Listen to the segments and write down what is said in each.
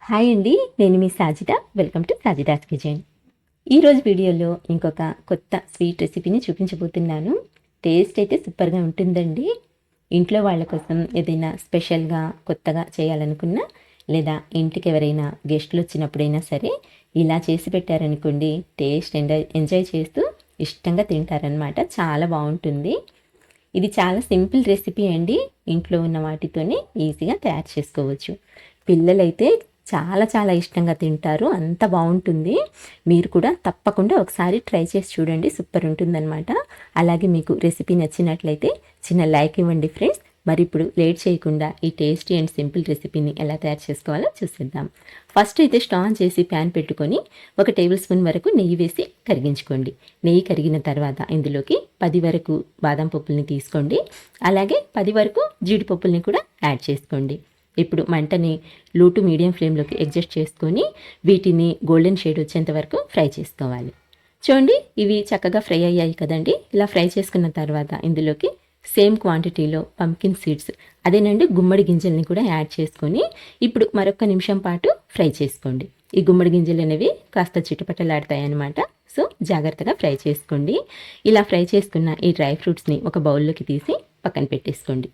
Hi అండి, నేను మీ Sajida. Welcome to Sajida's kitchen. ఈరోజు వీడియోలో ఇంకొక కొత్త స్వీట్ రెసిపీని చూపించబోతున్నాను. టేస్ట్ అయితే సూపర్గా ఉంటుందండి. ఇంట్లో వాళ్ళ కోసం ఏదైనా స్పెషల్గా కొత్తగా చేయాలనుకున్నా, లేదా ఇంటికి ఎవరైనా గెస్టులు వచ్చినప్పుడైనా సరే ఇలా చేసి పెట్టారనుకోండి, టేస్ట్ ఎంజాయ్ చేస్తూ ఇష్టంగా తింటారనమాట. చాలా బాగుంటుంది. ఇది చాలా సింపుల్ రెసిపీ అండి. ఇంట్లో ఉన్న వాటితోనే ఈజీగా తయారు చేసుకోవచ్చు. పిల్లలైతే చాలా చాలా ఇష్టంగా తింటారు. అంత బాగుంటుంది. మీరు కూడా తప్పకుండా ఒకసారి ట్రై చేసి చూడండి. సూపర్ ఉంటుందన్నమాట. అలాగే మీకు రెసిపీ నచ్చినట్లయితే చిన్న లైక్ ఇవ్వండి ఫ్రెండ్స్. మరి ఇప్పుడు లేట్ చేయకుండా ఈ టేస్టీ అండ్ సింపుల్ రెసిపీని ఎలా తయారు చేసుకోవాలో చూసేద్దాం. ఫస్ట్ అయితే స్టవ్ ఆన్ చేసి ప్యాన్ పెట్టుకొని 1 టేబుల్ స్పూన్ వరకు నెయ్యి వేసి కరిగించుకోండి. నెయ్యి కరిగిన తర్వాత ఇందులోకి 10 వరకు బాదం పప్పుల్ని తీసుకోండి. అలాగే 10 వరకు జీడిపప్పుల్ని కూడా యాడ్ చేసుకోండి. ఇప్పుడు మంటని లో టు మీడియం ఫ్లేమ్లోకి అడ్జస్ట్ చేసుకొని వీటిని గోల్డెన్ షేడ్ వచ్చేంత వరకు ఫ్రై చేసుకోవాలి. చూడండి, ఇవి చక్కగా ఫ్రై అయ్యాయి కదండి. ఇలా ఫ్రై చేసుకున్న తర్వాత ఇందులోకి సేమ్ క్వాంటిటీలో పంకిన్ సీడ్స్, అదేనండి గుమ్మడి గింజల్ని కూడా యాడ్ చేసుకొని ఇప్పుడు మరొక నిమిషం పాటు ఫ్రై చేసుకోండి. ఈ గుమ్మడి గింజలు అనేవి కాస్త చిటపటలాడతాయి అన్నమాట. సో జాగ్రత్తగా ఫ్రై చేసుకోండి. ఇలా ఫ్రై చేసుకున్న ఈ డ్రై ఫ్రూట్స్ని ఒక బౌల్లోకి తీసి పక్కన పెట్టేసుకోండి.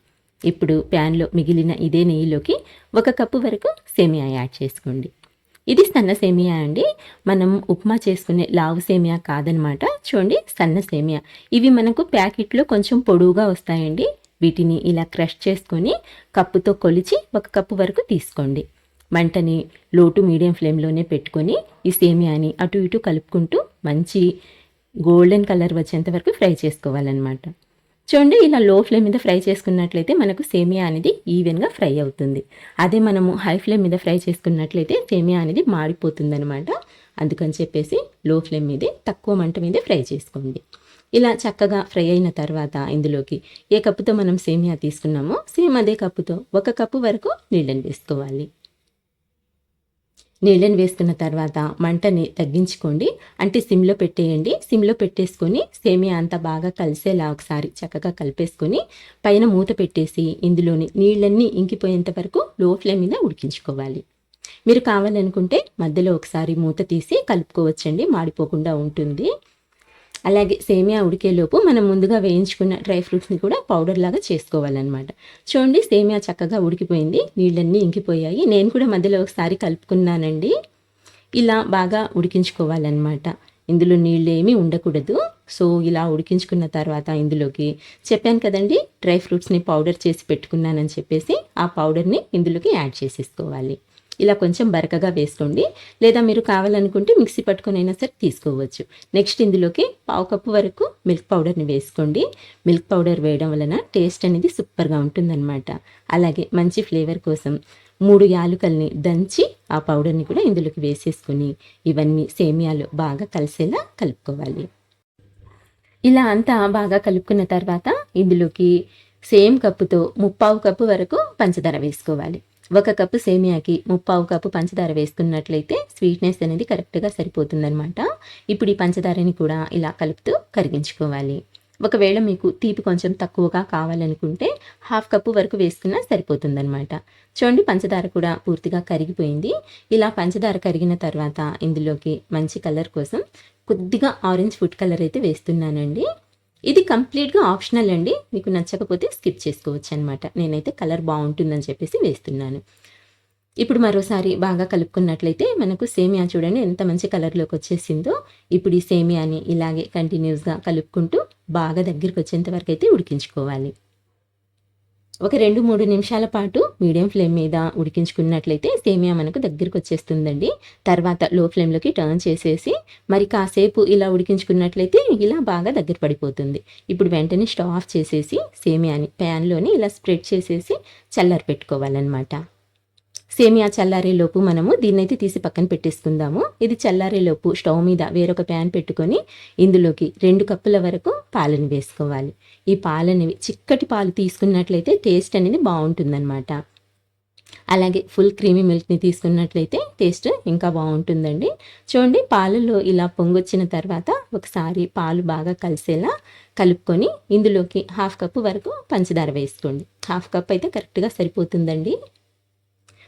ఇప్పుడు ప్యాన్లో మిగిలిన ఇదే నెయ్యిలోకి 1 కప్పు వరకు సేమియా యాడ్ చేసుకోండి. ఇది సన్న సేమియా అండి. మనం ఉప్మా చేసుకునే లావు సేమియా కాదనమాట. చూడండి, సన్న సేమియా. ఇవి మనకు ప్యాకెట్లో కొంచెం పొడవుగా వస్తాయండి. వీటిని ఇలా క్రష్ చేసుకొని కప్పుతో కొలిచి 1 కప్పు వరకు తీసుకోండి. మంటని లో టు మీడియం ఫ్లేమ్లోనే పెట్టుకొని ఈ సేమియాని అటు ఇటు కలుపుకుంటూ మంచి గోల్డెన్ కలర్ వచ్చేంత వరకు ఫ్రై చేసుకోవాలన్నమాట. చూడండి, ఇలా లో ఫ్లేమ్ మీద ఫ్రై చేసుకున్నట్లయితే మనకు సేమియా అనేది ఈవెన్గా ఫ్రై అవుతుంది. అదే మనము హై ఫ్లేమ్ మీద ఫ్రై చేసుకున్నట్లయితే సేమియా అనేది మాడిపోతుంది అనమాట. అందుకని చెప్పేసి లో ఫ్లేమ్ మీదే తక్కువ మంట మీదే ఫ్రై చేసుకోండి. ఇలా చక్కగా ఫ్రై అయిన తర్వాత ఇందులోకి ఏ కప్పుతో మనం సేమియా తీసుకున్నామో సేమ్ అదే కప్పుతో 1 కప్పు వరకు నీళ్ళని వేసుకోవాలి. నీళ్ళని వేసుకున్న తర్వాత మంటని తగ్గించుకోండి. అంటే సిమ్లో పెట్టేయండి. సిమ్లో పెట్టేసుకొని సేమియా అంతా బాగా కలిసేలా ఒకసారి చక్కగా కలిపేసుకొని పైన మూత పెట్టేసి ఇందులోని నీళ్ళన్నీ ఇంకిపోయేంత వరకు లో ఫ్లేమ్ మీద ఉడికించుకోవాలి. మీరు కావాలనుకుంటే మధ్యలో ఒకసారి మూత తీసి కలుపుకోవచ్చండి, మాడిపోకుండా ఉంటుంది. అలాగే సేమియా ఉడికేలోపు మనం ముందుగా వేయించుకున్న డ్రై ఫ్రూట్స్ని కూడా పౌడర్ లాగా చేసుకోవాలన్నమాట. చూడండి, సేమియా చక్కగా ఉడికిపోయింది, నీళ్ళన్నీ ఇంకిపోయాయి. నేను కూడా మధ్యలో ఒకసారి కలుపుకున్నానండి. ఇలా బాగా ఉడికించుకోవాలన్నమాట. ఇందులో నీళ్ళు ఏమీ ఉండకూడదు. సో ఇలా ఉడికించుకున్న తర్వాత ఇందులోకి చెప్పాను కదండి, డ్రై ఫ్రూట్స్ని పౌడర్ చేసి పెట్టుకున్నానని చెప్పేసి ఆ పౌడర్ని ఇందులోకి యాడ్ చేసేసుకోవాలి. ఇలా కొంచెం బరకగా వేసుకోండి, లేదా మీరు కావాలనుకుంటే మిక్సీ పట్టుకొని అయినా సరే తీసుకోవచ్చు. నెక్స్ట్ ఇందులోకి 1/2 కప్పు వరకు మిల్క్ పౌడర్ని వేసుకోండి. మిల్క్ పౌడర్ వేయడం వలన టేస్ట్ అనేది సూపర్గా ఉంటుందన్నమాట. అలాగే మంచి ఫ్లేవర్ కోసం 3 యాలకుల్ని దంచి ఆ పౌడర్ని కూడా ఇందులోకి వేసేసుకొని ఇవన్నీ సేమియాలు బాగా కలిసేలా కలుపుకోవాలి. ఇలా అంతా బాగా కలుపుకున్న తర్వాత ఇందులోకి సేమ్ కప్పుతో 3/4 కప్పు వరకు పంచదార వేసుకోవాలి. 1 కప్పు సేమియాకి 3/4 కప్పు పంచదార వేసుకున్నట్లయితే స్వీట్నెస్ అనేది కరెక్ట్గా సరిపోతుందన్నమాట. ఇప్పుడు ఈ పంచదారని కూడా ఇలా కలుపుతూ కరిగించుకోవాలి. ఒకవేళ మీకు తీపి కొంచెం తక్కువగా కావాలనుకుంటే 1/2 కప్పు వరకు వేసుకున్నా సరిపోతుందన్నమాట. చూడండి, పంచదార కూడా పూర్తిగా కరిగిపోయింది. ఇలా పంచదార కరిగిన తర్వాత ఇందులోకి మంచి కలర్ కోసం కొద్దిగా ఆరెంజ్ ఫుడ్ కలర్ అయితే వేస్తున్నానండి. ఇది కంప్లీట్గా ఆప్షనల్ అండి. మీకు నచ్చకపోతే స్కిప్ చేసుకోవచ్చు అనమాట. నేనైతే కలర్ బాగుంటుందని చెప్పేసి వేస్తున్నాను. ఇప్పుడు మరోసారి బాగా కలుపుకున్నట్లయితే మనకు సేమియా చూడండి ఎంత మంచి కలర్లోకి వచ్చేసిందో. ఇప్పుడు ఈ సేమియాని ఇలాగే కంటిన్యూస్గా కలుపుకుంటూ బాగా దగ్గరికి వచ్చేంత వరకు అయితే ఉడికించుకోవాలి. ఒక 2-3 నిమిషాల పాటు మీడియం ఫ్లేమ్ మీద ఉడికించుకున్నట్లయితే సేమియా మనకు దగ్గరికి వచ్చేస్తుందండి. తర్వాత లో ఫ్లేమ్లోకి టర్న్ చేసేసి మరి కాసేపు ఇలా ఉడికించుకున్నట్లయితే ఇలా బాగా దగ్గర పడిపోతుంది. ఇప్పుడు వెంటనే స్టవ్ ఆఫ్ చేసేసి సేమియాని ప్యాన్లోని ఇలా స్ప్రెడ్ చేసేసి చల్లారి పెట్టుకోవాలన్నమాట. సేమియా చల్లారేలోపు మనము దీన్నైతే తీసి పక్కన పెట్టేసుకుందాము. ఇది చల్లారేలోపు స్టవ్ మీద వేరొక ప్యాన్ పెట్టుకొని ఇందులోకి 2 కప్పుల వరకు పాలను వేసుకోవాలి. ఈ పాలనేవి చిక్కటి పాలు తీసుకున్నట్లయితే టేస్ట్ అనేది బాగుంటుందన్నమాట. అలాగే ఫుల్ క్రీమీ మిల్క్ని తీసుకున్నట్లయితే టేస్ట్ ఇంకా బాగుంటుందండి. చూడండి, పాలలో ఇలా పొంగొచ్చిన తర్వాత ఒకసారి పాలు బాగా కలిసేలా కలుపుకొని ఇందులోకి 1/2 కప్పు వరకు పంచదార వేసుకోండి. 1/2 కప్ అయితే కరెక్ట్గా సరిపోతుందండి.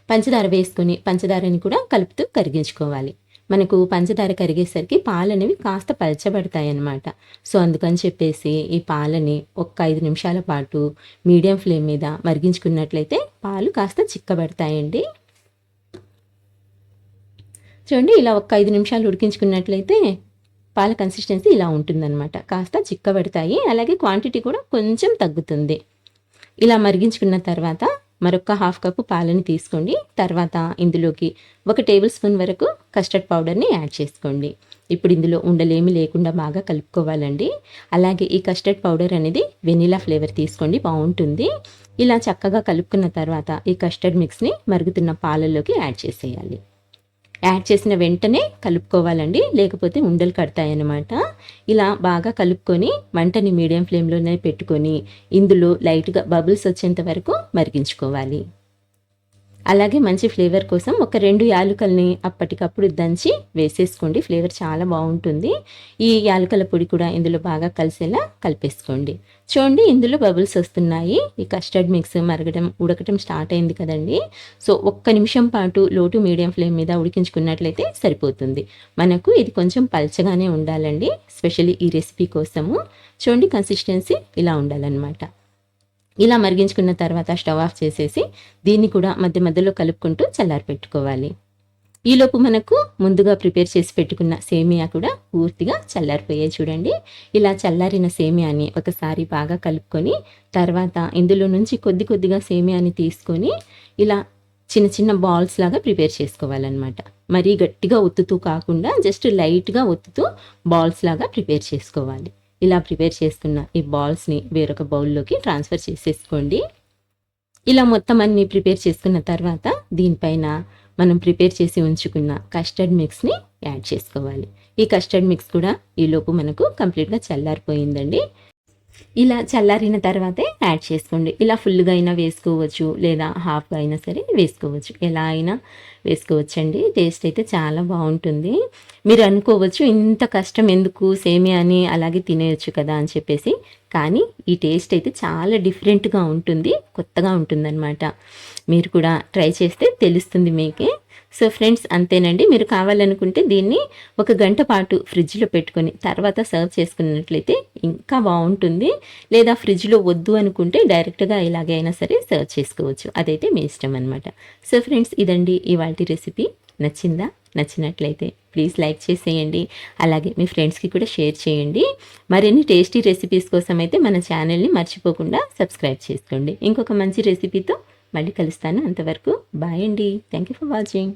పంచదార వేసుకొని పంచదారని కూడా కలుపుతూ కరిగించుకోవాలి. మనకు పంచదార కరిగేసరికి పాలనేవి కాస్త పలచబడతాయన్నమాట. సో అందుకని చెప్పేసి ఈ పాలని ఒక 5 నిమిషాల పాటు మీడియం ఫ్లేమ్ మీద మరిగించుకున్నట్లయితే పాలు కాస్త చిక్కబడతాయండి. చూడండి, ఇలా ఒక 5 నిమిషాలు ఉడికించుకున్నట్లయితే పాల కన్సిస్టెన్సీ ఇలా ఉంటుందన్నమాట. కాస్త చిక్కబడతాయి, అలాగే క్వాంటిటీ కూడా కొంచెం తగ్గుతుంది. ఇలా మరిగించుకున్న తర్వాత మరొక 1/2 కప్పు పాలని తీసుకోండి. తర్వాత ఇందులోకి 1 టేబుల్ స్పూన్ వరకు కస్టర్డ్ పౌడర్ని యాడ్ చేసుకోండి. ఇప్పుడు ఇందులో ఉండలేమి లేకుండా బాగా కలుపుకోవాలండి. అలాగే ఈ కస్టర్డ్ పౌడర్ అనేది వెనిలా ఫ్లేవర్ తీసుకోండి, బాగుంటుంది. ఇలా చక్కగా కలుపుకున్న తర్వాత ఈ కస్టర్డ్ మిక్స్ని మరుగుతున్న పాలల్లోకి యాడ్ చేసేయాలి. యాడ్ చేసిన వెంటనే కలుపుకోవాలండి, లేకపోతే ఉండలు కడతాయన్నమాట. ఇలా బాగా కలుపుకొని మంటని మీడియం ఫ్లేమ్లోనే పెట్టుకొని ఇందులో లైట్గా బబుల్స్ వచ్చేంత వరకు మరిగించుకోవాలి. అలాగే మంచి ఫ్లేవర్ కోసం ఒక 2 యాలకుల్ని అప్పటికప్పుడు దంచి వేసేసుకోండి, ఫ్లేవర్ చాలా బాగుంటుంది. ఈ యాలకుల పొడి కూడా ఇందులో బాగా కలిసేలా కలిపేసుకోండి. చూడండి, ఇందులో బబుల్స్ వస్తున్నాయి. ఈ కస్టర్డ్ మిక్స్ ఉడకటం స్టార్ట్ అయింది కదండి. సో 1 నిమిషం పాటు లో టు మీడియం ఫ్లేమ్ మీద ఉడికించుకున్నట్లయితే సరిపోతుంది. మనకు ఇది కొంచెం పల్చగానే ఉండాలండి, స్పెషల్లీ ఈ రెసిపీ కోసము. చూడండి, కన్సిస్టెన్సీ ఇలా ఉండాలన్నమాట. ఇలా మరిగించుకున్న తర్వాత స్టవ్ ఆఫ్ చేసేసి దీన్ని కూడా మధ్య మధ్యలో కలుపుకుంటూ చల్లారి పెట్టుకోవాలి. ఈలోపు మనకు ముందుగా ప్రిపేర్ చేసి పెట్టుకున్న సేమియా కూడా పూర్తిగా చల్లారిపోయాయి. చూడండి, ఇలా చల్లారిన సేమియాని ఒకసారి బాగా కలుపుకొని తర్వాత ఇందులో నుంచి కొద్ది కొద్దిగా సేమియాని తీసుకొని ఇలా చిన్న చిన్న బాల్స్ లాగా ప్రిపేర్ చేసుకోవాలన్నమాట. మరీ గట్టిగా ఒత్తుతూ కాకుండా జస్ట్ లైట్గా ఒత్తుతూ బాల్స్ లాగా ప్రిపేర్ చేసుకోవాలి. ఇలా ప్రిపేర్ చేసుకున్న ఈ బాల్స్ని వేరొక బౌల్లోకి ట్రాన్స్ఫర్ చేసేసుకోండి. ఇలా మొత్తం అన్ని ప్రిపేర్ చేసుకున్న తర్వాత దీనిపైన మనం ప్రిపేర్ చేసి ఉంచుకున్న కస్టర్డ్ మిక్స్ని యాడ్ చేసుకోవాలి. ఈ కస్టర్డ్ మిక్స్ కూడా ఈలోపు మనకు కంప్లీట్గా చల్లారిపోయిందండి. ఇలా చల్లారిన తర్వాతే యాడ్ చేసుకోండి. ఇలా ఫుల్గా అయినా వేసుకోవచ్చు, లేదా హాఫ్గా అయినా సరే వేసుకోవచ్చు, ఎలా అయినా వేసుకోవచ్చండి. టేస్ట్ అయితే చాలా బాగుంటుంది. మీరు అనుకోవచ్చు ఇంత కష్టం ఎందుకు, సేమియాని అలాగే తినేయచ్చు కదా అని చెప్పేసి. కానీ ఈ టేస్ట్ అయితే చాలా డిఫరెంట్గా ఉంటుంది, కొత్తగా ఉంటుందన్నమాట. మీరు కూడా ట్రై చేస్తే తెలుస్తుంది మీకే. సో ఫ్రెండ్స్, అంతేనండి. మీరు కావాలనుకుంటే దీన్ని 1 గంట పాటు ఫ్రిడ్జ్లో పెట్టుకొని తర్వాత సర్వ్ చేసుకున్నట్లయితే ఇంకా బాగుంటుంది. లేదా ఫ్రిడ్జ్లో వద్దు అనుకుంటే డైరెక్ట్గా ఇలాగే అయినా సరే సర్వ్ చేసుకోవచ్చు, అదైతే మీ ఇష్టం అనమాట. సో ఫ్రెండ్స్, ఇదండి ఇవాల్టి రెసిపీ. నచ్చిందా? నచ్చినట్లయితే ప్లీజ్ లైక్ చేసేయండి. అలాగే మీ ఫ్రెండ్స్కి కూడా షేర్ చేయండి. మరిన్ని టేస్టీ రెసిపీస్ కోసం అయితే మన ఛానల్ని మర్చిపోకుండా సబ్స్క్రైబ్ చేసుకోండి. ఇంకొక మంచి రెసిపీతో మళ్ళీ కలుస్తాను. అంతవరకు బాయ్ అండి. Thank you for watching.